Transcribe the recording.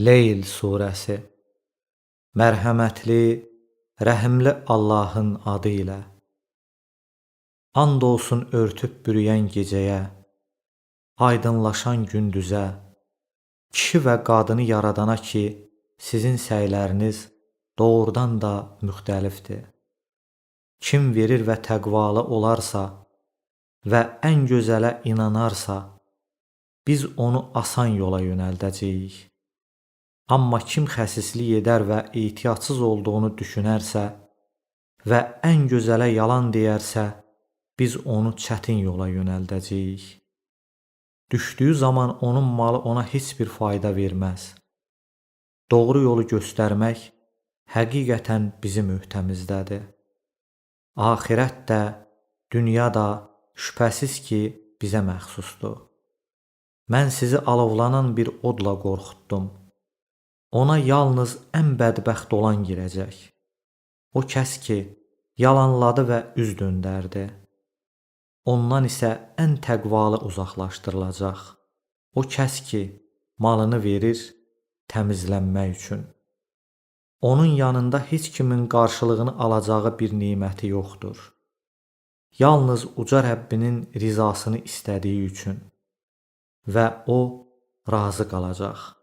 Leyl surəsi. Mərhəmətli, rəhimli Allahın adı ilə. And olsun örtüb bürüyən gecəyə, aydınlaşan gündüzə, kişi və qadını yaradana ki, sizin səyləriniz doğrudan da müxtəlifdir. Kim verir və təqvalı olarsa və ən gözələ inanarsa, biz onu asan yola yönəldəcəyik. Amma kim xəsislik edər və ehtiyatsız olduğunu düşünərsə və ən gözələ yalan deyərsə, biz onu çətin yola yönəldəcəyik. Düşdüyü zaman onun malı ona heç bir fayda verməz. Doğru yolu göstərmək həqiqətən bizim öhdəmizdədir. Axirət də, dünya da şübhəsiz ki, bizə məxsusdur. Mən sizi alovlanan bir odla qorxutdum. Ona yalnız ən bədbəxt olan girəcək. O kəs ki, yalanladı və üz döndərdi. Ondan isə ən təqvalı uzaqlaşdırılacaq. O kəs ki, malını verir təmizlənmək üçün. Onun yanında heç kimin qarşılığını alacağı bir neməti yoxdur. Yalnız uca Rəbbinin rizasını istədiyi üçün və o razı qalacaq.